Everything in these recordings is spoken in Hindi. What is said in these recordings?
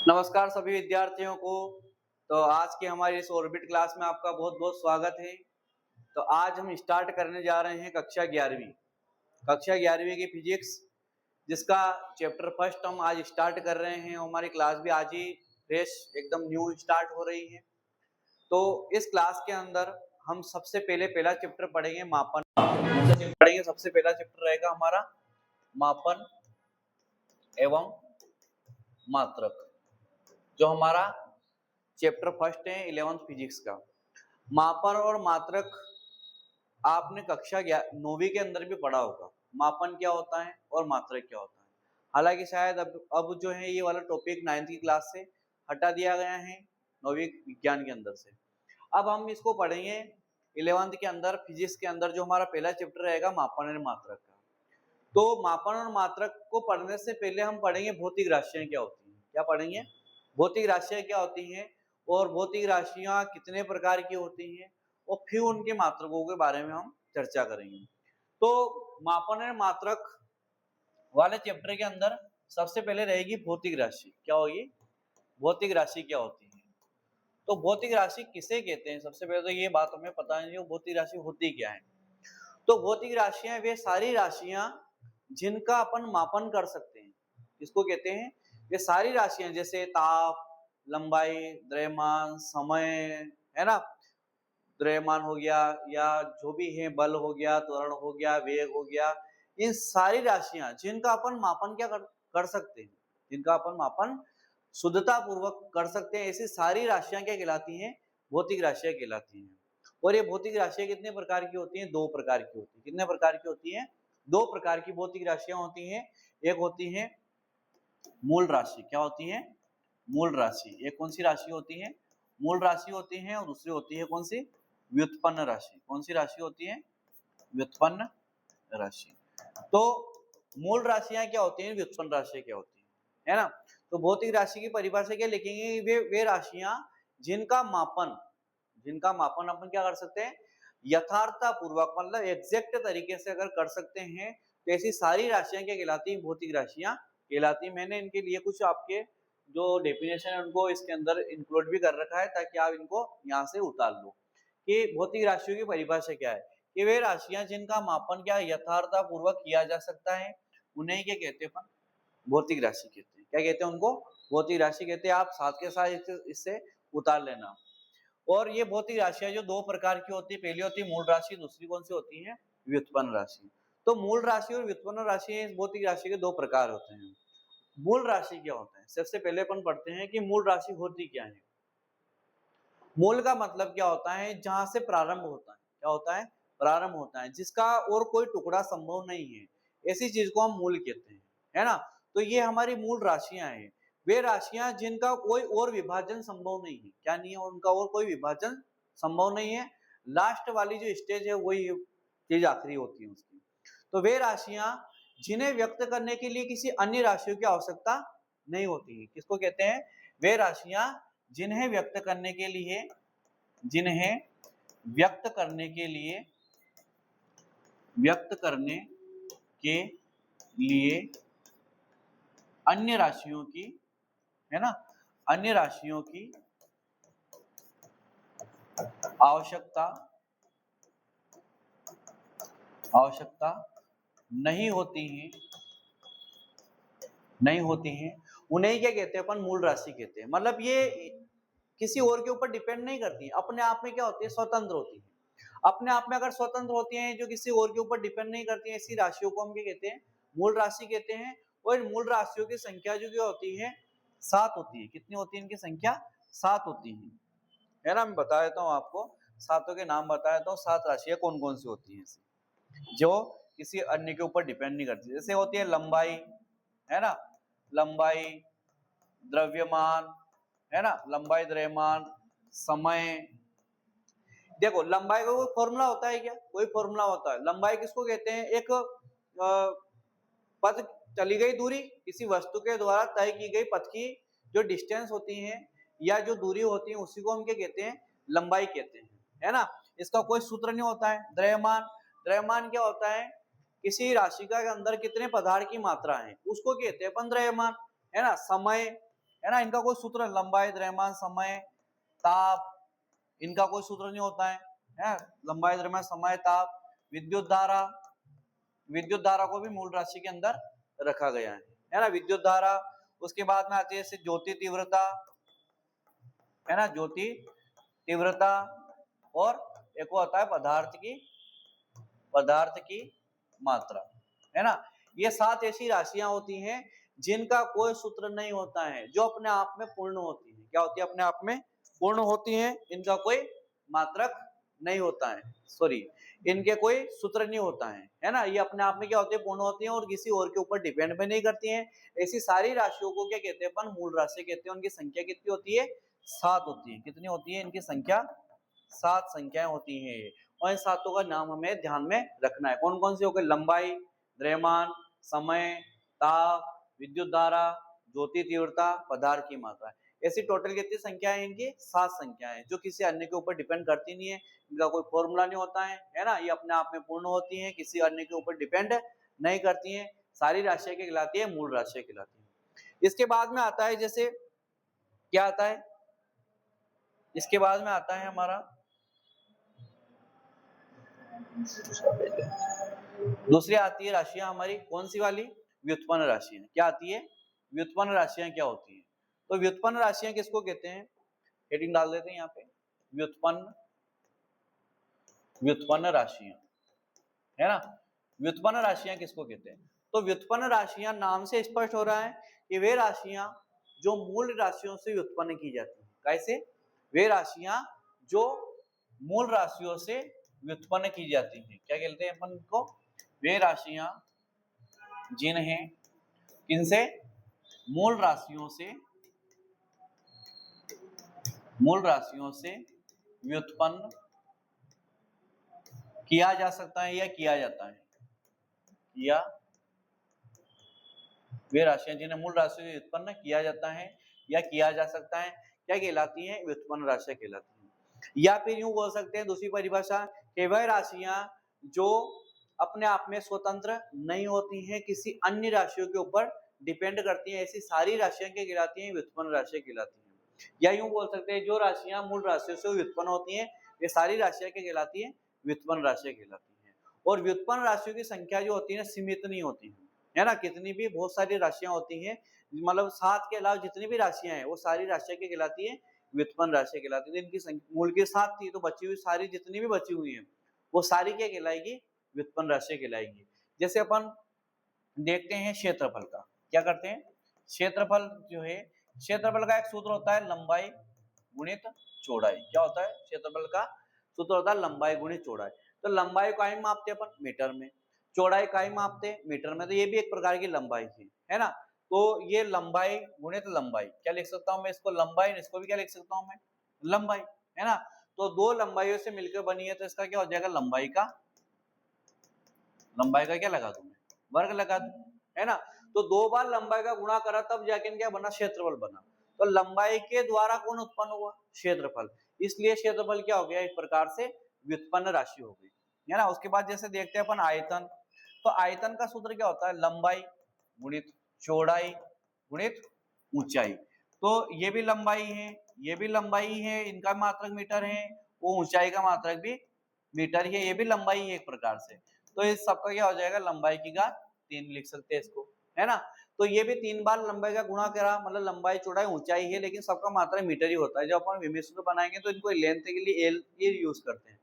नमस्कार सभी विद्यार्थियों को। तो आज की हमारी इस ऑर्बिट क्लास में आपका बहुत बहुत स्वागत है। तो आज हम स्टार्ट करने जा रहे हैं कक्षा 11वीं की फिजिक्स, जिसका चैप्टर फर्स्ट हम आज स्टार्ट कर रहे हैं। हमारी क्लास भी आज ही फ्रेश एकदम न्यू स्टार्ट हो रही है। तो इस क्लास के अंदर हम सबसे पहले पहला चैप्टर पढ़ेंगे मापन पढ़ेंगे। सबसे पहला चैप्टर रहेगा हमारा मापन एवं मात्रक, जो हमारा चैप्टर फर्स्ट है 11th फिजिक्स का। मापन और मात्रक आपने कक्षा 9वीं के अंदर भी पढ़ा होगा। मापन क्या होता है और मात्रक क्या होता है। हालांकि शायद अब जो है ये वाला टॉपिक 9th की क्लास से हटा दिया गया है, 9वीं विज्ञान के अंदर से। अब हम इसको पढ़ेंगे 11th के अंदर फिजिक्स के अंदर, जो हमारा पहला चैप्टर रहेगा मापन और मात्रक का। तो मापन और मात्रक को पढ़ने से पहले हम पढ़ेंगे भौतिक राशियां क्या होती हैं। क्या पढ़ेंगे? भौतिक राशियां क्या होती हैं और भौतिक राशियां कितने प्रकार की होती हैं, और फिर उनके मात्रकों के बारे में हम चर्चा करेंगे। तो मापन और मात्रक वाले चैप्टर के अंदर सबसे पहले रहेगी भौतिक राशि। क्या होगी? भौतिक राशि क्या होती है। तो भौतिक राशि किसे कहते हैं? सबसे पहले तो ये बात हमें पता है भौतिक राशि होती क्या है। तो भौतिक राशियां वे सारी राशियां जिनका अपन मापन कर सकते हैं। किसको कहते हैं? वे सारी राशियां, जैसे ताप, लंबाई, द्रव्यमान, समय, है ना, द्रव्यमान हो गया, या जो भी है बल हो गया, त्वरण हो गया, वेग हो गया, इन सारी राशियां जिनका अपन मापन क्या कर सकते हैं, जिनका अपन मापन शुद्धता पूर्वक कर सकते हैं, ऐसी सारी राशियां क्या कहलाती हैं? भौतिक राशियां कहलाती हैं। और ये भौतिक राशियां कितने प्रकार की होती हैं? दो प्रकार की होती हैं। कितने प्रकार की होती हैं? दो प्रकार की भौतिक राशियां होती हैं। एक होती है मूल राशि। क्या होती है? मूल राशि। एक कौन सी राशि होती है? मूल राशि होती है। और दूसरी होती है कौन सी? व्युत्पन्न राशि। कौन सी राशि होती है? व्युत्पन्न राशि। तो मूल राशियां क्या होती हैं, व्युत्पन्न राशियां क्या होती है ना। तो भौतिक राशि की परिभाषा क्या लिखेंगे? वे राशियां जिनका मापन अपन क्या कर सकते हैं? यथार्थता पूर्वक, मतलब एग्जैक्ट तरीके से अगर कर सकते हैं, तो ऐसी सारी राशियां क्या कहलाती हैं? भौतिक राशियां कहलाती हैं। मैंने इनके लिए कुछ आपके जो डेफिनेशन है उनको इसके अंदर इंक्लूड भी कर रखा है, ताकि आप इनको यहाँ से उतार लो कि भौतिक राशियों की परिभाषा क्या है। कि वे राशियां जिनका मापन क्या यथार्थता पूर्वक किया जा सकता है, उन्हें क्या कहते हैं? अपन भौतिक राशि कहते हैं। क्या कहते हैं उनको? भौतिक राशि कहते हैं। आप साथ के साथ इससे उतार लेना। और ये भौतिक राशियां जो दो प्रकार की होती है, पहली होती है मूल राशि, दूसरी कौन सी होती है? व्युत्पन्न राशि। तो मूल राशि और व्युत्पन्न राशि, इस भौतिक राशि के दो प्रकार होते हैं। मूल राशि क्या होता है? सबसे पहले अपन पढ़ते हैं कि मूल राशि होती क्या है। मूल का मतलब क्या होता है? जहां से प्रारंभ होता है। क्या होता है? प्रारंभ होता है, जिसका और कोई टुकड़ा संभव नहीं है, ऐसी चीज को हम मूल कहते हैं, है ना। तो ये हमारी मूल राशियां हैं। वे राशियां जिनका कोई और विभाजन संभव नहीं है। क्या नहीं है? उनका और कोई विभाजन संभव नहीं है। लास्ट वाली जो स्टेज है वही चीज आखिरी होती है उसकी। तो वे राशियां जिन्हें व्यक्त करने के लिए किसी अन्य राशियों की आवश्यकता नहीं होती है, किसको कहते हैं? वे राशियां जिन्हें व्यक्त करने के लिए व्यक्त करने के लिए व्यक्त करने के लिए अन्य राशियों की, है ना, अन्य राशियों की आवश्यकता नहीं होती है, उन्हें क्या कहते हैं? अपन मूल राशि कहते हैं। मतलब ये किसी और के ऊपर डिपेंड नहीं करती है, अपने आप में क्या होती है? स्वतंत्र होती है। अपने आप में अगर स्वतंत्र होती हैं, जो किसी और के ऊपर डिपेंड नहीं करती हैं, ऐसी राशियों को हम क्या कहते हैं? मूल राशि कहते हैं। और इन मूल राशियों की संख्या जो क्या होती है? 7 होती है। कितनी होती है इनकी संख्या? 7 होती है ना। मैं बता देता हूँ आपको, सातों के नाम बता देता हूँ। 7 राशियां कौन कौन सी होती हैं जो किसी अन्य के ऊपर डिपेंड नहीं करती। जैसे होती है लंबाई, है ना, लंबाई, द्रव्यमान, है ना, लंबाई, द्रव्यमान, समय। देखो लंबाई का कोई फॉर्मूला होता है क्या? कोई फॉर्मूला होता है? लंबाई किसको कहते हैं? एक पथ चली गई दूरी, किसी वस्तु के द्वारा तय की गई पथ की जो डिस्टेंस होती है या जो दूरी होती है, उसी को हम क्या कहते हैं? लंबाई कहते हैं, है ना। इसका कोई सूत्र नहीं होता है। द्रव्यमान क्या होता है? किसी राशि का अंदर कितने पदार्थ की मात्रा है, उसको कहते हैं अपन द्रव्यमान, है ना। समय है ना। इनका कोई सूत्र, लंबाई, द्रव्यमान, समय, ताप, इनका कोई सूत्र नहीं होता है। लंबाई, द्रव्यमान, समय, ताप, विद्युत धारा, विद्युत धारा को भी मूल राशि के अंदर रखा गया है ना, विद्युत धारा। उसके बाद में आती है जैसे ज्योति तीव्रता, है ना, ज्योति तीव्रता, और एक वो आता है पदार्थ की मात्रा, है ना। ये 7 ऐसी राशियां होती हैं जिनका कोई सूत्र नहीं होता है, जो अपने आप में पूर्ण होती है। क्या होती है? अपने आप में पूर्ण होती है, इनका कोई मात्रक नहीं होता है, सॉरी, इनके कोई सूत्र नहीं होता है ना। ये अपने आप में क्या होती है? पूर्ण होती है और किसी और के ऊपर डिपेंड भी नहीं करती हैं। ऐसी सारी राशियों को क्या कहते हैं? अपन मूल राशि कहते हैं। उनकी संख्या कितनी होती है? 7 होती है। कितनी होती है इनकी संख्या? 7 संख्याएं होती हैं ये, और इन सातों का नाम हमें ध्यान में रखना है। कौन कौन सी हो गई? लंबाई, द्रव्यमान, समय, ताप, विद्युत धारा, ज्योति तीव्रता, पदार्थ की मात्रा। ऐसी टोटल कितनी संख्या है इनकी? 7 संख्या है, जो किसी अन्य के ऊपर डिपेंड करती नहीं है। इनका कोई फॉर्मूला नहीं होता है ना। ये अपने आप में पूर्ण होती है, किसी अन्य के ऊपर डिपेंड नहीं करती है। सारी राशियां क्या कहलाती है? मूल राशियां कहलाती है। इसके बाद में आता है जैसे क्या आता है? इसके बाद में आता है हमारा दूसरी आती है राशियां हमारी, कौन सी वाली? व्युत्पन्न राशियां। क्या आती है? व्युत्पन्न राशियां क्या होती हैं? तो व्युत्पन्न राशियां किसको कहते हैं? हेडिंग डाल देते हैं यहाँ पे, व्युत्पन्न राशियां, है ना। व्युत्पन्न राशियां किसको कहते हैं? तो व्युत्पन्न राशियां नाम से स्पष्ट हो रहा है कि वे राशियां जो मूल राशियों से व्युत्पन्न की जाती हैं। कैसे? वे राशियां जो मूल राशियों से व्युत्पन्न की जाती हैं, क्या कहते हैं अपन को? वे राशियां जिन्हें किनसे? मूल राशियों से व्युत्पन्न किया जा सकता है या किया जाता है, या वे राशियां जिन्हें मूल राशियों से व्युत्पन्न किया जाता है या किया जा सकता है, क्या कहलाती हैं? व्युत्पन्न राशियां कहलाती हैं। या फिर यूं बोल सकते हैं दूसरी परिभाषा कि वह राशियां जो अपने आप में स्वतंत्र नहीं होती हैं, किसी अन्य राशियों के ऊपर डिपेंड करती हैं, ऐसी सारी राशियां क्या कहलाती हैं? व्युत्पन्न राशियां कहलाती हैं। या यूं बोल सकते हैं जो राशियां मूल राशियों से व्युत्पन्न होती हैं, ये सारी राशियां क्या कहलाती हैं? व्युत्पन्न राशियां कहलाती हैं। और व्युत्पन्न राशियों की संख्या जो होती है सीमित नहीं होती है ना। कितनी भी बहुत सारी राशियां होती हैं, मतलब 7 के अलावा जितनी भी राशियां हैं वो सारी राशियां क्या कहलाती हैं? व्युत्पन्न राशियां कहलाती है। इनकी मूल की 7 थी, तो बची हुई सारी जितनी भी बची हुई हैं वो सारी क्या कहलाएगी? व्युत्पन्न राशियां कहलाएगी। जैसे अपन देखते हैं क्षेत्रफल का, क्या करते हैं? क्षेत्रफल जो है, क्षेत्रफल का एक सूत्र होता है लंबाई गुणित चौड़ाई। क्या होता है? क्षेत्रफल का सूत्र होता है लंबाई गुणित चौड़ाई। तो लंबाई का ही मापते अपन मीटर में, चौड़ाई का ही मापते मीटर में, तो ये भी एक प्रकार की लंबाई है ना। तो ये लंबाई गुणित लंबाई, क्या लिख सकता हूं मैं इसको? लंबाई। इसको भी क्या लिख सकता हूं मैं? लंबाई, है ना। तो दो लंबाइयों से मिलकर बनी है, तो इसका क्या हो जाएगा? लंबाई का क्या लगा दूं मैं? वर्ग लगा दूं, है ना। तो 2 बार लंबाई का गुणा करा तब जाके क्या बना? क्षेत्रफल बना। तो लंबाई के द्वारा कौन उत्पन्न हुआ? क्षेत्रफल। इसलिए क्षेत्रफल क्या हो गया? एक प्रकार से व्युत्पन्न राशि हो गई, है ना। उसके बाद जैसे देखते हैं अपन आयतन। तो आयतन का सूत्र क्या होता है? लंबाई गुणित चौड़ाई गुणित ऊंचाई। तो ये भी लंबाई है, ये भी लंबाई है, इनका मात्रक मीटर है, वो ऊंचाई का मात्रक भी मीटर है, ये भी लंबाई है एक प्रकार से। तो इस सबका क्या हो जाएगा? लंबाई की घात 3 लिख सकते हैं इसको, है ना। तो ये भी 3 बार लंबाई का गुणा करा, मतलब लंबाई चौड़ाई ऊंचाई है, लेकिन सबका मात्रक मीटर ही होता है। जब अपन विमीय सूत्र बनाएंगे तो इनको लेंथ के लिए एल यूज करते हैं,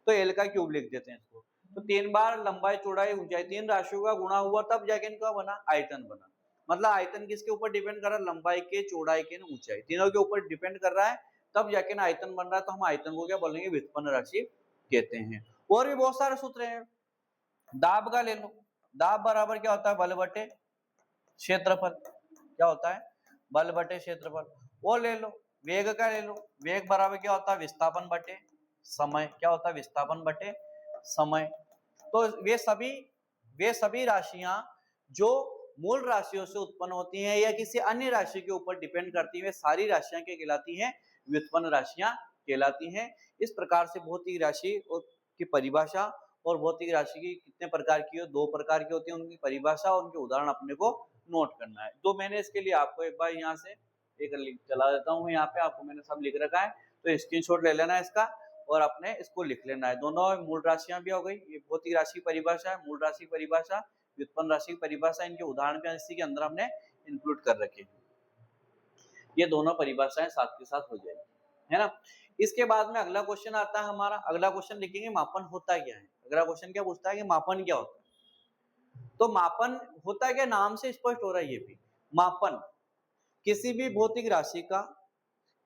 तो एल का क्यूब लिख देते हैं इसको। तो 3 बार लंबाई चौड़ाई ऊंचाई 3 राशियों का गुणा हुआ, तब जाके इनका बना आयतन बना। मतलब आयतन किसके ऊपर डिपेंड कर रहा है? लंबाई के, चौड़ाई के, ऊंचाई, तीनों के ऊपर डिपेंड कर रहा है, तब जाके ना आयतन बन रहा है। तो हम आयतन को क्या बोलेंगे? व्युत्पन्न राशि कहते हैं। और भी बहुत सारे सूत्र हैं। दाब का ले लो, दाब बराबर क्या होता है? बल बटे क्षेत्रफल। क्या होता है? बल बटे क्षेत्रफल। वो ले लो। वेग का ले लो, वेग बराबर क्या होता है? विस्थापन बटे समय। क्या होता है? विस्थापन बटे समय। तो वे सभी राशियां जो मूल राशियों से उत्पन्न होती हैं या किसी अन्य राशि के ऊपर डिपेंड करती हैं, सारी राशियां क्या कहलाती हैं? व्युत्पन्न राशियां कहलाती हैं। इस प्रकार से भौतिक राशि की परिभाषा और भौतिक राशि की कितने प्रकार की हो? 2 प्रकार की होती है, उनकी परिभाषा और उनके उदाहरण अपने को नोट करना है। तो मैंने इसके लिए आपको एक बार यहाँ से एक लिंक चला देता हूँ यहाँ पे, आपको मैंने सब लिख रखा है, तो स्क्रीनशॉट ले लेना है इसका और अपने इसको लिख लेना है। दोनों मूल राशियां भी हो गई, ये भौतिक राशि की परिभाषा है, मूल राशि की परिभाषा, व्युत्पन्न राशि की परिभाषा, इनके उदाहरण भी इसी के अंदर हमने इंक्लूड कर रखे हैं। ये दोनों परिभाषाएं साथ के साथ हो जाएगी, है ना। इसके बाद में अगला क्वेश्चन आता है हमारा, अगला क्वेश्चन लिखेंगे मापन होता क्या है। अगला क्वेश्चन क्या पूछता है कि मापन क्या होता है। तो मापन होता क्या, नाम से स्पष्ट हो रहा है ये भी। मापन किसी भी भौतिक राशि का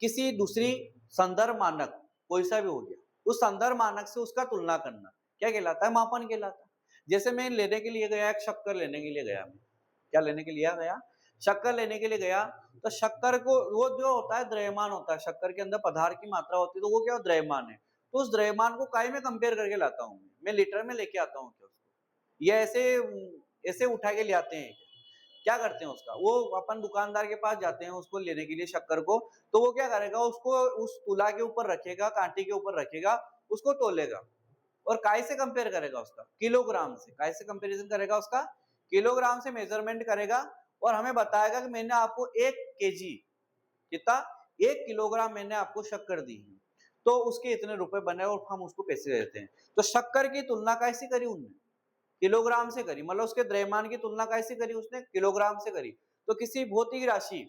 किसी दूसरी संदर्भ मानक कोई सा भी हो गया, उस संदर्भ मानक से उसका तुलना करना क्या कहलाता है, मापन कहलाता है। जैसे मैं लेने के लिए गया, एक शक्कर लेने के लिए गया, मैं क्या लेने के लिए गया, शक्कर लेने के लिए गया, तो शक्कर को वो जो होता है द्रव्यमान होता है, शक्कर के अंदर पदार्थ की मात्रा होती है, तो वो क्या द्रव्यमान है। तो उस द्रव्यमान को काई में कंपेयर करके लाता हूँ, मैं लीटर में लेके आता हूँ क्या उसको, ये ऐसे ऐसे उठा के ले आते हैं, क्या करते हैं उसका, वो अपन दुकानदार के पास जाते हैं उसको लेने के लिए शक्कर को, तो वो क्या करेगा, उसको उस तुला के ऊपर रखेगा, कांटे के ऊपर रखेगा, उसको तोलेगा और काय से कंपेयर करेगा, उसका किलोग्राम से, काय से कंपैरिजन करेगा, उसका किलोग्राम से मेजरमेंट करेगा और हमें बताएगा कि मैंने आपको 1 केजी कितना 1 किलोग्राम मैंने आपको शक्कर दी है, तो उसके इतने रुपए बने और हम उसको पैसे देते हैं। तो शक्कर की तुलना कैसी करी उनने, किलोग्राम से करी, मतलब उसके द्रव्यमान की तुलना कैसे करी उसने, किलोग्राम से करी। तो किसी भौतिक राशि,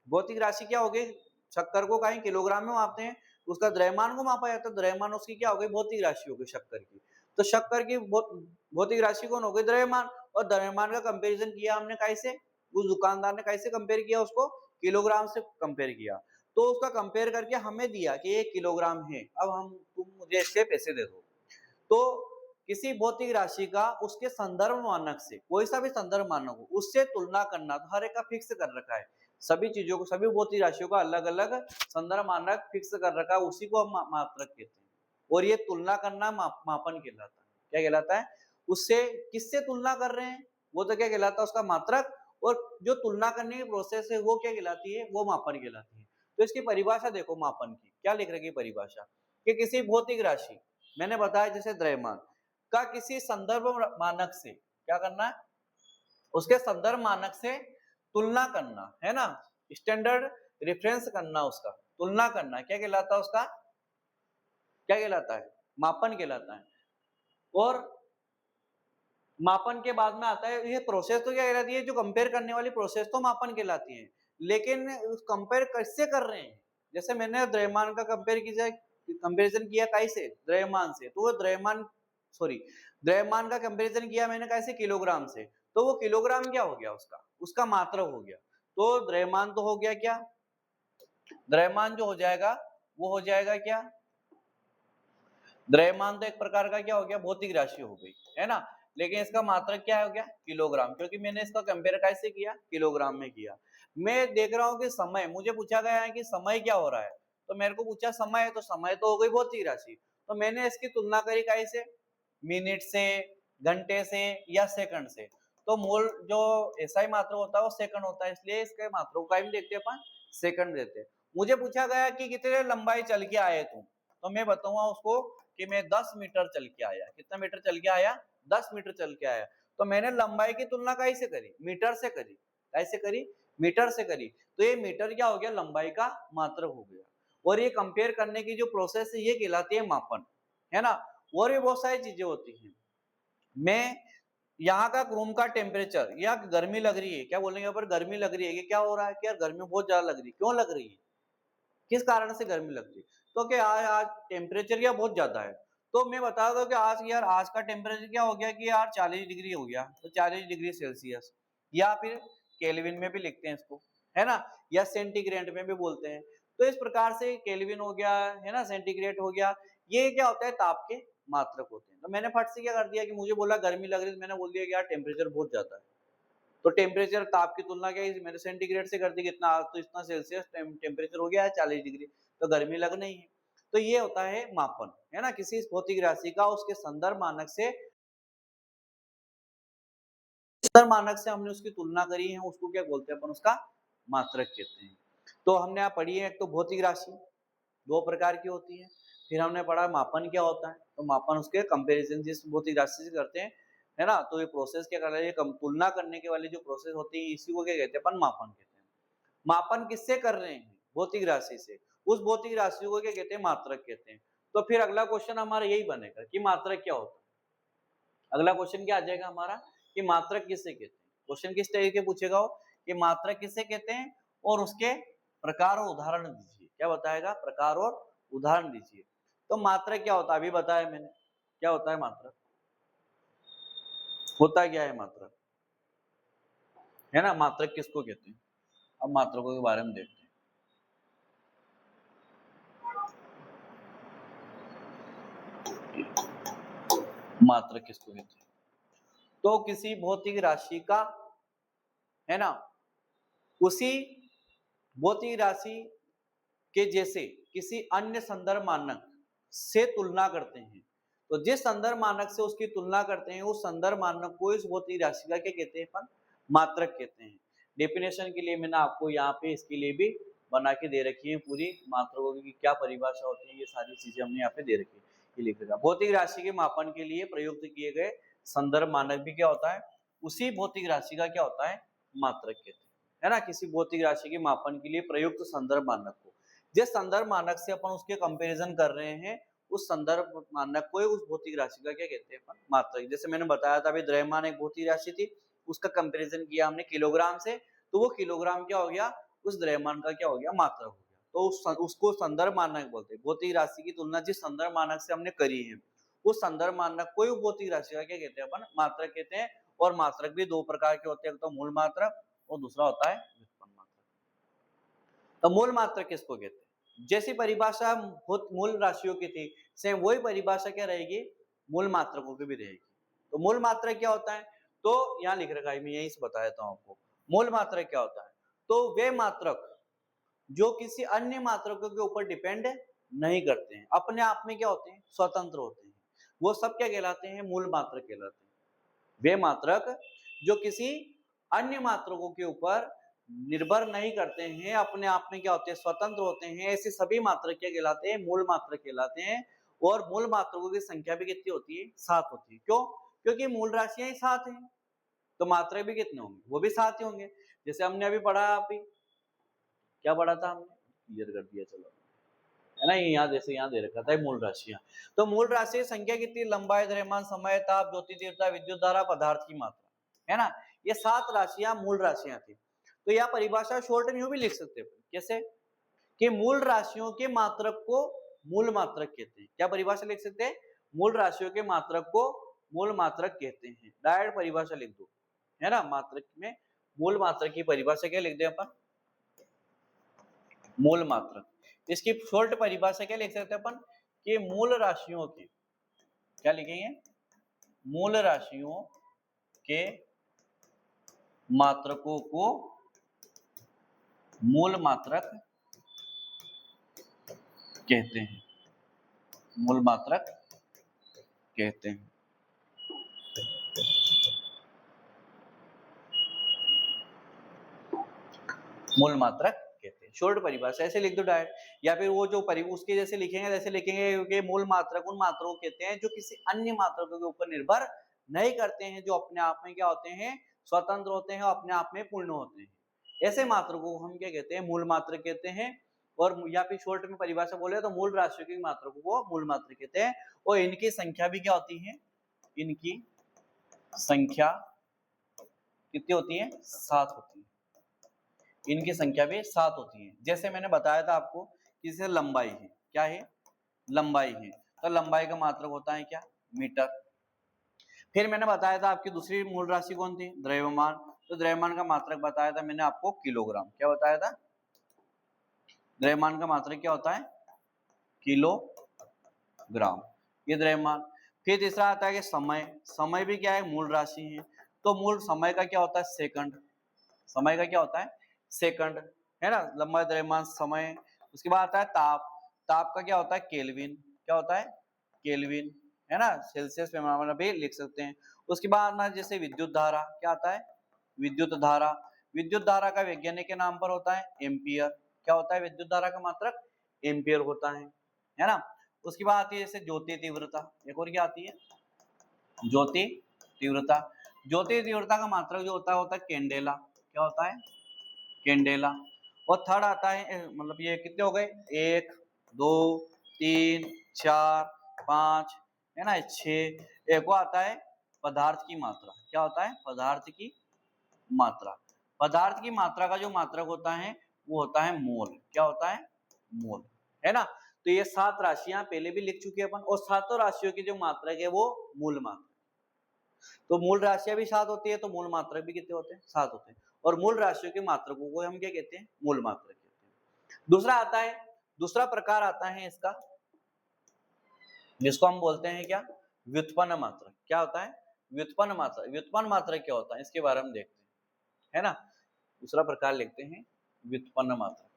भौतिक राशि क्या हो गई, शक्कर को कहीं किलोग्राम में मापते हैं, उसका द्रव्यमान को मापा जाता है, द्रव्यमान उसकी क्या हो गई, भौतिक राशि हो गई शक्कर की। तो शक्कर की भौतिक राशि कौन हो गई, द्रव्यमान, और द्रव्यमान का कंपैरिजन किया हमने कैसे, उस दुकानदार ने कैसे कंपेयर किया उसको, किलोग्राम से कंपेयर किया। तो उसका कंपेयर करके हमें दिया कि 1 किलोग्राम है, अब हम तुम मुझे इसके पैसे दे दो। तो किसी भौतिक राशि का उसके संदर्भ मानक से, कोई सा भी संदर्भ मानक हो उससे तुलना करना, तो हर एक का फिक्स कर रखा है, सभी चीजों को, सभी भौतिक राशियों का अलग अलग संदर्भ मानक फिक्स कर रखा है, उसी को हम मात्रक कहते हैं। और ये तुलना करना मापन कहलाता है। क्या कहलाता है, उससे किससे तुलना कर रहे हैं, वो तो क्या कहलाता है, उसका मात्रक, और जो तुलना करने की प्रोसेस है वो क्या कहलाती है, वो मापन कहलाती है। तो इसकी परिभाषा देखो मापन की, क्या लिख रखी है परिभाषा, कि किसी भौतिक राशि, मैंने बताया जैसे द्रव्यमान का किसी संदर्भ मानक से क्या करना है, उसके संदर्भ मानक से तुलना करना, है ना, स्टैंडर्ड रेफरेंस करना, उसका तुलना करना क्या कहलाता है, उसका क्या कहलाता है, मापन कहलाता है। और मापन के बाद में आता है ये प्रोसेस, तो क्या कहलाती है, जो कंपेयर करने वाली प्रोसेस तो मापन कहलाती है, लेकिन कंपेयर कैसे कर रहे हैं, जैसे मैंने द्रव्यमान का कंपेयर किया, कंपैरिजन किया कैसे, द्रव्यमान से, तो वो द्रव्यमान सॉरी द्रव्यमान का कंपैरिजन किया मैंने कैसे, किलोग्राम से, तो वो किलोग्राम क्या हो गया, उसका उसका मात्रक हो गया। तो द्रव्यमान तो हो गया क्या, द्रव्यमान जो हो जाएगा वो हो जाएगा क्या, द्रव्यमान तो एक प्रकार का क्या हो गया, भौतिक राशि हो गई, है ना, लेकिन इसका मात्रक क्या हो गया, किलोग्राम, क्योंकि मैंने इसका कंपेयर कैसे किया, किलोग्राम में किया। मैं देख रहा हूँ कि समय, मुझे पूछा गया है कि समय क्या हो रहा है, तो मेरे को पूछा समय, तो समय तो हो गई भौतिक राशि, तो मैंने इसकी तुलना करी कैसे, मिनट से, घंटे से या सेकंड से। तो मोल जो एसआई मात्रा होता है वो सेकंड होता है, इसलिए इसके मात्रा का भी देखते हैं अपन, सेकंड देते हैं। मुझे पूछा गया कि कितने लंबाई चल के आए तुम, तो मैं बताऊंगा उसको कि मैं 10 मीटर चल के आया। कितना मीटर चल के आया, 10 मीटर चल के आया। तो मैंने लंबाई की तुलना कैसे करी, मीटर से करी, कैसे करी, मीटर से करी। तो ये मीटर क्या हो गया, लंबाई का मात्रक हो गया। और ये कंपेयर करने की जो प्रोसेस है ये कहलाती है मापन, है ना। और भी बहुत सारी चीजें होती हैं, मैं यहाँ का रूम का टेम्परेचर, या गर्मी लग रही है, क्या बोलेंगे पर गर्मी लग रही है, कि क्या हो रहा है कि यार गर्मी बहुत ज्यादा लग रही है, क्यों लग रही है, किस कारण से गर्मी लगती है, तो क्या आज आज टेम्परेचर क्या बहुत ज्यादा है, तो मैं बता दूं कि आज यार आज का टेम्परेचर क्या हो गया कि यार 40 डिग्री हो गया, तो 40 डिग्री सेल्सियस, या फिर केल्विन में भी लिखते हैं इसको, है ना, या सेंटीग्रेड में भी बोलते हैं। तो इस प्रकार से केल्विन हो गया, है ना, सेंटीग्रेड हो गया, ये क्या होता है, ताप के मात्रक होते हैं। तो मैंने फट से क्या कर दिया कि मुझे बोला गर्मी लग रही है, तो मैंने बोल दिया कि यार टेम्परेचर बहुत ज्यादा है, तो टेम्परेचर ताप की तुलना क्या है, मैंने सेंटीग्रेड से कर दी, कितना तो इतना सेल्सियस टेम्परेचर हो गया है 40 डिग्री, तो गर्मी लग नहीं है। तो ये होता है मापन, है ना, किसी भौतिक राशि का उसके संदर्भ मानक से, संदर्भ मानक से हमने उसकी तुलना करी है, उसको क्या बोलते हैं अपन, उसका मात्रक कहते हैं। तो हमने यहाँ पढ़ी है, एक तो भौतिक राशि दो प्रकार की होती है, फिर हमने पढ़ा मापन क्या होता है, तो मापन उसके कंपैरिजन जिस भौतिक राशि से करते हैं, है ना, तो ये प्रोसेस क्या कर रहा है, तुलना करने के वाली जो प्रोसेस होती है इसी को क्या कहते हैं अपन, मापन कहते हैं। मापन किससे कर रहे हैं? भौतिक राशि से। उस भौतिक राशि को क्या कहते हैं? मात्रक कहते हैं। तो फिर अगला क्वेश्चन हमारा यही बनेगा कि मात्रक क्या होता है। अगला क्वेश्चन क्या आ जाएगा हमारा कि मात्रक किससे कहते हैं। क्वेश्चन किस तरीके पूछेगा वो कि मात्रक किससे कहते हैं और उसके प्रकार और उदाहरण दीजिए। क्या बताएगा? प्रकार और उदाहरण दीजिए। तो मात्रक क्या होता है? अभी बताया मैंने। क्या होता है मात्रक? होता क्या है मात्रक? है ना, मात्रक किसको कहते हैं? अब मात्रकों के बारे में देखते हैं। मात्रक किसको कहते हैं? तो किसी भौतिक राशि का, है ना, उसी भौतिक राशि के जैसे किसी अन्य संदर्भ मानक से तुलना करते हैं। तो जिस संदर्भ मानक से उसकी तुलना करते हैं उस संदर्भ मानक को इस भौतिक राशि का क्या कहते हैं? अपन मात्रक कहते हैं। डेफिनेशन के लिए मैंने आपको यहाँ पे इसके लिए भी बना के दे रखी है, पूरी मात्रकों की क्या परिभाषा होती है, ये सारी चीजें हमने यहाँ पे दे रखी है। ये लिख रखा। भौतिक राशि के मापन के लिए प्रयुक्त किए गए संदर्भ मानक भी क्या होता है? उसी भौतिक राशि का क्या होता है? मात्रक कहते हैं। है ना, किसी भौतिक राशि के मापन के लिए प्रयुक्त संदर्भ मानक को, जिस संदर्भ मानक से अपन उसके कंपैरिजन कर रहे हैं उस संदर्भ मानक को उस भौतिक राशि का क्या कहते हैं? अपन मात्रक। जैसे मैंने बताया था अभी द्रव्यमान एक भौतिक राशि थी, उसका कंपैरिजन किया हमने किलोग्राम से, तो वो किलोग्राम क्या हो गया? उस द्रव्यमान का क्या हो गया? मात्रक हो गया। तो उसको संदर्भ मानक बोलते हैं। भौतिक राशि की तुलना जिस संदर्भ मानक से हमने करी है उस संदर्भ मानक को भौतिक राशि का क्या कहते हैं? अपन मात्रक कहते हैं। और मात्रक भी दो प्रकार के होते हैं, एक तो मूल मात्रक और दूसरा होता है व्युत्पन्न मात्रक। तो मूल मात्रक किसको कहते हैं? जैसी परिभाषा मूल राशियों की थी सेम वही परिभाषा क्या रहेगी? मूल मात्रकों की भी रहेगी। तो मूल मात्रक क्या होता है? तो यहाँ लिख रखा है, मैं यही से बता देता हूँ आपको। मूल मात्रक क्या होता है? तो वे मात्रक जो किसी अन्य मात्रकों के ऊपर डिपेंड नहीं करते हैं, अपने आप में क्या होते हैं? स्वतंत्र होते हैं, वो सब क्या कहलाते हैं? मूल मात्रक कहलाते हैं। वे मात्रक जो किसी अन्य मात्रकों के ऊपर निर्भर नहीं करते हैं, अपने आप में क्या होते हैं? स्वतंत्र होते हैं, ऐसे सभी मात्रक क्या कहलाते हैं? मूल मात्रक कहलाते हैं। और मूल मात्रकों की संख्या भी कितनी होती है? 7 होती है। क्यों? क्योंकि मूल राशियां ही 7 हैं, तो मात्रक भी कितने होंगे? वो भी 7 ही होंगे। जैसे हमने अभी पढ़ा, अभी क्या पढ़ा था हमने? क्लियर कर दिया, चलो, है ना। ये यहाँ जैसे यहाँ दे रखा था मूल राशियां। तो मूल राशि की संख्या कितनी? लंबाई, द्रव्यमान, समय, ताप, ज्योति तीव्रता, विद्युत धारा, पदार्थ की मात्रा, है ना। ये 7 राशियां मूल राशियां थी। तो यह परिभाषा शॉर्ट में यूं भी लिख सकते हैं। कैसे? कि मूल राशियों के मात्रक को मूल मात्रक कहते हैं। क्या परिभाषा लिख सकते हैं? मूल राशियों के मात्रक को मूल मात्रक कहते हैं। डायरेक्ट परिभाषा लिख दो, है ना। मात्रक में मूल मात्रक की परिभाषा क्या लिख दे अपन? मूल मात्रक। इसकी शॉर्ट परिभाषा क्या लिख सकते हैं अपन? कि मूल राशियों की, क्या लिखेंगे? मूल राशियों के मात्रकों को मूल मात्रक कहते हैं। मूल मात्रक कहते हैं। मूल मात्रक कहते हैं। शॉर्ट परिभाषा ऐसे लिख दो डायरेक्ट, या फिर वो जो उसके जैसे लिखेंगे जैसे लिखेंगे, क्योंकि मूल मात्रक उन मात्रकों कहते हैं जो किसी अन्य मात्रकों के ऊपर निर्भर नहीं करते हैं, जो अपने आप में क्या होते हैं? स्वतंत्र होते हैं और अपने आप में पूर्ण होते हैं। ऐसे मात्रकों को हम क्या कहते हैं? मूल मात्रक कहते हैं। और या फिर शॉर्ट में परिभाषा बोले तो मूल राशियों के मात्रकों को मूल मात्रक कहते हैं। और इनकी संख्या भी क्या होती है? इनकी संख्या कितनी होती है? 7 होती है। इनकी संख्या भी 7 होती है। जैसे मैंने बताया था आपको कि जैसे लंबाई है, क्या है? लंबाई है। तो लंबाई का मात्रक होता है क्या? मीटर। फिर मैंने बताया था आपकी दूसरी मूल राशि कौन थी? द्रव्यमान। तो द्रव्यमान का मात्रक बताया था मैंने आपको किलोग्राम। क्या बताया था? द्रव्यमान का मात्रक क्या होता है? किलोग्राम। ये द्रव्यमान। फिर तीसरा आता है कि समय। समय भी क्या है? मूल राशि है। तो मूल समय का क्या होता है? सेकंड। समय का क्या होता है? सेकंड, है ना। लंबाई, द्रव्यमान, समय। उसके बाद आता है ताप। ताप का क्या होता है? केल्विन। क्या होता है? केल्विन, है ना। सेल्सियस पैमाना भी लिख सकते हैं। उसके बाद ना जैसे विद्युत धारा, क्या आता है? विद्युत धारा। विद्युत धारा का वैज्ञानिक के नाम पर होता है एम्पियर। क्या होता है? विद्युत धारा का मात्रक एम्पियर होता है ना। उसके बाद आती है जैसे ज्योति तीव्रता। एक और क्या आती है? ज्योति तीव्रता। ज्योति तीव्रता का मात्रक जो होता है कैंडेला। क्या होता है? कैंडेला। और थर्ड आता है मतलब ये कितने हो गए 1 2 3 4 5 है ना 6। एक वो आता है पदार्थ की मात्रा। क्या होता है? पदार्थ की मात्रा। पदार्थ की मात्रा का जो मात्रक होता है वो होता है मोल। क्या होता है? मोल, है ना। तो ये 7 राशियां पहले भी लिख चुके हैं अपन, और सातों राशियों की जो मात्रक है वो मूल मात्रक। तो मूल राशियां भी 7 होती है, तो मूल मात्रक भी कितने होते हैं? 7 होते हैं। और मूल राशियों के मात्रकों को हम क्या कहते हैं? मूल मात्रक कहते हैं। दूसरा आता है, दूसरा प्रकार आता है इसका, जिसको हम बोलते हैं क्या? व्युत्पन्न मात्रक। क्या होता है? व्युत्पन्न मात्रक। व्युत्पन्न मात्रक क्या होता है इसके बारे में देखते हैं, है ना। दूसरा प्रकार लिखते हैं व्युत्पन्न मात्रक।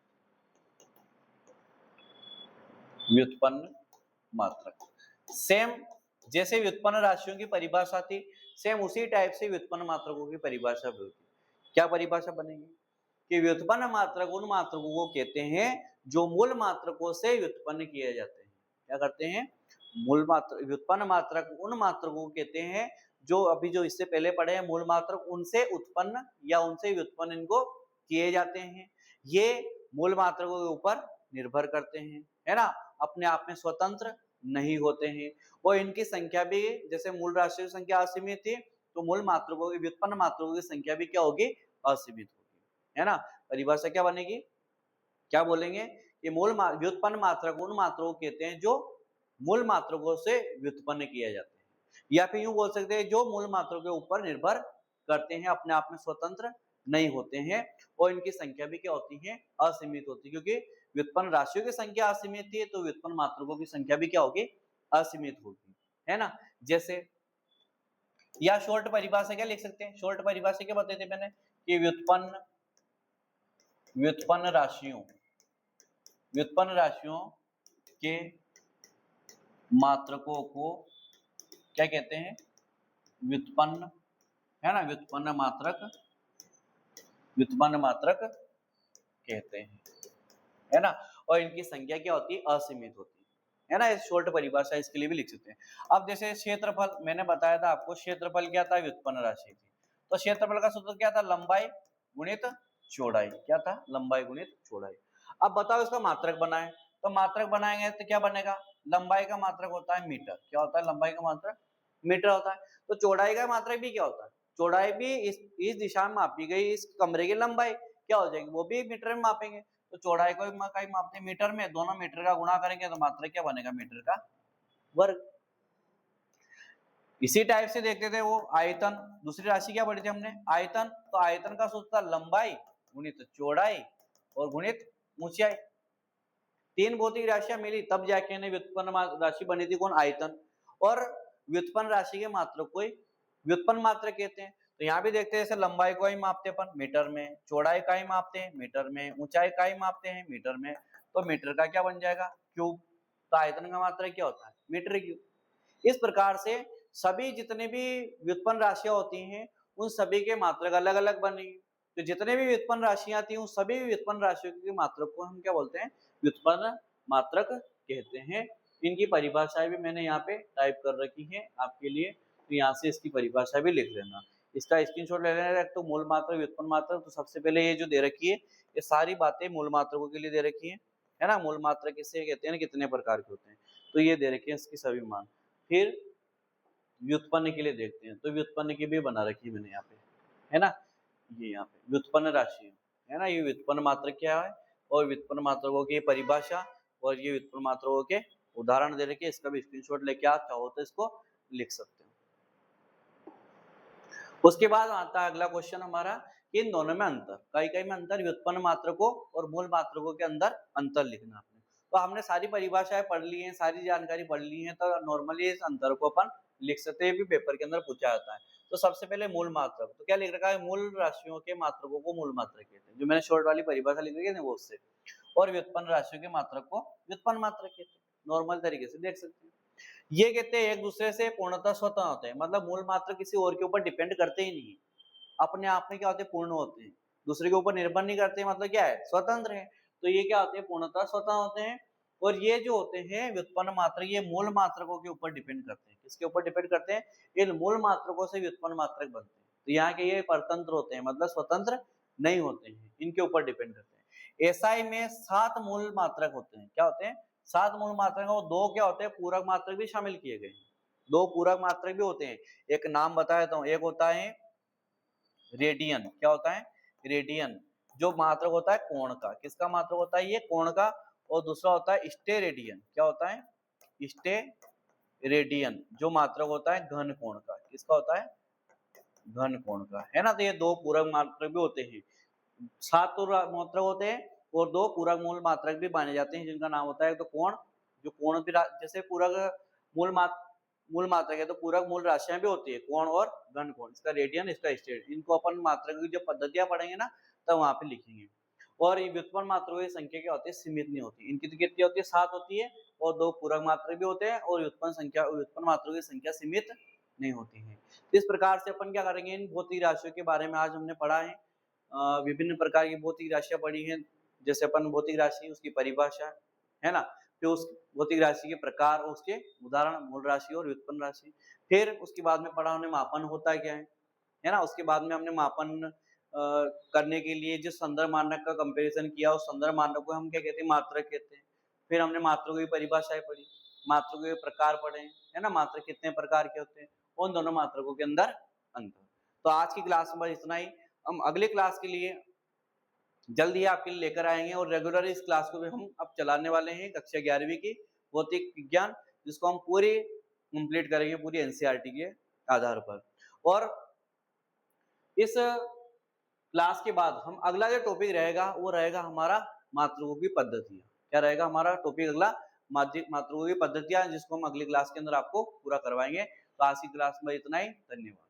व्युत्पन्न मात्रक सेम जैसे व्युत्पन्न राशियों की परिभाषा थी, सेम उसी टाइप से व्युत्पन्न मात्रकों की परिभाषा भी होती है। क्या परिभाषा बनेगी? कि व्युत्पन्न मात्रक उन मात्रकों को कहते हैं जो मूल मात्रकों से व्युत्पन्न किए जाते हैं। क्या करते हैं? मूल मात्र व्युत्पन्न मात्रक उन मात्रकों को कहते हैं जो अभी जो इससे पहले पढ़े हैं मूल मात्रक, उनसे उत्पन्न या उनसे व्युत्पन्न इनको किए जाते हैं। ये मूल मात्रकों के ऊपर निर्भर करते हैं, है ना, अपने आप में स्वतंत्र नहीं होते हैं। और इनकी संख्या भी जैसे मूल राशियों की संख्या असीमित थी, तो मूल मात्रकों की व्युत्पन्न मात्रकों की संख्या भी क्या होगी? असीमित होगी, है ना। परिभाषा क्या बनेगी? क्या बोलेंगे कि व्युत्पन्न मात्रक उन मात्रों को कहते हैं जो मूल मात्रकों से व्युत्पन्न किए जाते हैं, या फिर यूं बोल सकते हैं जो मूल मात्रों के ऊपर निर्भर करते हैं, अपने आप में स्वतंत्र नहीं होते हैं। और इनकी संख्या भी क्या होती है? असीमित होती है, क्योंकि व्युत्पन्न राशियों की संख्या असीमित थी, तो व्युत्पन्न मात्रकों की संख्या भी क्या होगी? असीमित होगी, है ना। जैसे या शॉर्ट परिभाषा क्या लिख सकते हैं? शॉर्ट परिभाषा क्या बताई थी मैंने कि व्युत्पन्न राशियों के मात्रकों को क्या कहते हैं? व्युत्पन्न, है ना, व्युत्पन्न मात्रक कहते हैं, है ना। और इनकी संख्या क्या होती है? असीमित होती है ना। इस शॉर्ट परिभाषा इसके लिए भी लिख सकते हैं। अब जैसे क्षेत्रफल, मैंने बताया था आपको क्षेत्रफल क्या था? व्युत्पन्न राशि थी। तो क्षेत्रफल का सूत्र क्या था? लंबाई गुणित चौड़ाई। क्या था? लंबाई गुणित चौड़ाई। अब बताओ इसका मात्रक बनाए, तो मात्रक बनाएंगे तो क्या बनेगा? लंबाई का मात्रक होता है मीटर। क्या होता है? लंबाई का मात्रक मीटर होता है। तो चौड़ाई का मात्रक भी क्या होता है? चौड़ाई भी इस दिशा में मापी गई इस कमरे की लंबाई क्या हो जाएगी? वो भी मीटर में मापेंगे। तो चौड़ाई को कहीं मापते हैं मीटर में, दोनों मीटर का गुणा करेंगे तो मात्रक क्या बनेगा? मीटर का वर्ग। इसी टाइप से देखते थे वो आयतन। दूसरी राशि क्या पढ़ी थी हमने? आयतन। तो आयतन का सूत्र था लंबाई गुणित चौड़ाई और गुणित ऊंचाई। तीन भौतिक राशियां मिली तब जाके व्युत्पन्न राशि बनी थी। कौन? आयतन। और व्युत्पन्न राशि के मात्रक को व्युत्पन्न मात्रक कहते हैं। तो यहाँ भी देखते हैं जैसे लंबाई को ही मापते अपन मीटर में, चौड़ाई का ही मापते हैं मीटर में, ऊंचाई का ही मापते हैं मीटर में, तो मीटर का क्या बन जाएगा? क्यूब। तो आयतन का मात्रक क्या होता है? Metre cube. इस प्रकार से सभी जितने भी व्युत्पन्न राशियां होती हैं उन सभी के मात्रक अलग अलग बनेंगे। तो जितने भी व्युत्पन्न राशियां थी उन सभी व्युत्पन्न राशियों के मात्रक को हम क्या बोलते हैं? व्युत्पन्न मात्रक कहते हैं। इनकी परिभाषाएं भी मैंने यहाँ पे टाइप कर रखी है आपके लिए, तो यहाँ से इसकी परिभाषा भी लिख लेना। इसका स्क्रीनशॉट ले लेना। तो मूल मात्रक, व्युत्पन्न मात्रक, तो सबसे पहले ये जो दे रखी है ये सारी बातें मूल मात्रकों के लिए दे रखी है ना। मूल मात्रक किससे कहते हैं, कितने प्रकार के होते हैं, तो ये दे रखी है इसकी सभी मान। फिर व्युत्पन्न के लिए देखते हैं, तो व्युत्पन्न की भी बना रखी है मैंने यहाँ पे, है ना। ये यहाँ पे व्युत्पन्न राशि है ना, ये व्युत्पन्न मात्रक क्या है और व्युत्पन्न मात्रकों की परिभाषा और ये व्युत्पन्न मात्रकों के उदाहरण दे रखे। इसका भी स्क्रीनशॉट लेके आप चाहो तो इसको लिख सकते हो। उसके बाद आता है अगला क्वेश्चन हमारा कि इन दोनों में अंतर, कई कई में अंतर, व्युत्पन्न मात्रकों और मूल मात्रकों के अंदर अंतर लिखना आपने। तो हमने सारी परिभाषाएं पढ़ ली हैं, सारी जानकारी पढ़ ली है, तो नॉर्मली इस अंतर को अपन लिख सकते हैं, भी पेपर के अंदर पूछा जाता है। तो सबसे पहले मूल मात्रक, तो क्या लिख रखा है? मूल राशियों के मात्रकों को मूल मात्रक कहते हैं, जो मैंने शॉर्ट वाली परिभाषा लिख रखी है वो उससे। और व्युत्पन्न राशियों के मात्रक को व्युत्पन्न मात्रक कहते हैं। नॉर्मल तरीके से देख सकते हैं। ये कहते हैं एक दूसरे से पूर्णतः स्वतंत्र होते हैं, मतलब मूल मात्र किसी और के ऊपर डिपेंड करते ही नहीं, अपने आप में क्या होते हैं? पूर्ण होते हैं, दूसरे के ऊपर निर्भर नहीं करते, मतलब क्या है? स्वतंत्र है। तो ये क्या होते हैं? पूर्णतः स्वतंत्र होते हैं। और ये जो होते हैं व्युत्पन्न मात्रक, ये मूल मात्रकों के ऊपर डिपेंड करते हैं। किसके ऊपर डिपेंड करते हैं? इन मूल मात्रकों से व्युत्पन्न मात्रक बनते हैं। तो यहाँ के ये परतंत्र होते हैं, मतलब स्वतंत्र नहीं होते हैं, इनके ऊपर डिपेंड करते हैं। एसआई में 7 मूल मात्रक होते हैं। क्या होते हैं? 7 मूल मात्रक और 2 क्या होते हैं? पूरक मात्रक भी शामिल किए गए हैं। 2 पूरक मात्रक भी होते हैं। एक नाम बता देता हूँ, एक होता है रेडियन। क्या होता है? रेडियन, जो मात्रक होता है कोण का। किसका मात्रक होता है? ये कोण का। और दूसरा होता है स्टेरेडियन। क्या होता है? स्टेरेडियन, जो मात्रक होता है घन कोण का। किसका होता है? घन कोण का, है ना। तो ये 2 पूरक मात्रक भी होते हैं। 7 तो मात्रक होते हैं और 2 पूरक मूल मात्रक भी माने जाते हैं, जिनका नाम होता है तो कोण, जो कोण भी जैसे पूरक मूल मात्रक है तो पूरक मूल राशियां भी होती है, कोण और घन कोण। इसका रेडियन, इसका स्टेरेडियन। इनको अपन मात्रक की जो पद्धतियां पढ़ेंगे ना, तब वहां पे लिखेंगे। और ये व्युत्पन्न मात्रकों की संख्या क्या होती है? सीमित नहीं होती। इनकी तो कितनी होती है? 7 होती है और 2 पूरक मात्रक भी होते हैं और व्युत्पन्न मात्रकों की संख्या सीमित नहीं होती है। इस प्रकार से अपन क्या करेंगे? इन भौतिक राशियों के बारे में आज हमने पढ़ा है। विभिन्न प्रकार की भौतिक राशियां पढ़ी हैं, जैसे अपन भौतिक राशि, उसकी परिभाषा, है ना, फिर उस भौतिक राशि के प्रकार और उसके उदाहरण, मूल राशि और व्युत्पन्न राशि। फिर उसके बाद में पढ़ा हमने मापन होता क्या है ना। उसके बाद में हमने मापन करने के लिए जिस संदर्भ मानक का कंपैरिजन किया, उस संदर्भ मानक को हम क्या कहते हैं? मात्रक कहते हैं। फिर हमने मात्रकों की परिभाषाएं पढ़ी, मात्रकों के प्रकार पढ़े, है ना, मात्रक कितने प्रकार के होते हैं, उन दोनों मात्रकों के अंदर अंतर। तो आज की क्लास में बस इतना ही। हम अगली क्लास के लिए जल्द ही आपके लिए लेकर आएंगे और रेगुलर इस क्लास को भी हम अब चलाने वाले हैं, कक्षा 11वीं की भौतिक विज्ञान, जिसको हम पूरी कंप्लीट करेंगे पूरी एनसीईआरटी के आधार पर। और इस क्लास के बाद हम अगला जो टॉपिक रहेगा वो रहेगा हमारा मात्रकों की पद्धतियां। क्या रहेगा हमारा टॉपिक अगला? मात्रकों की पद्धतियां, जिसको हम अगली क्लास के अंदर आपको पूरा करवाएंगे। तो आज की क्लास में इतना ही। धन्यवाद।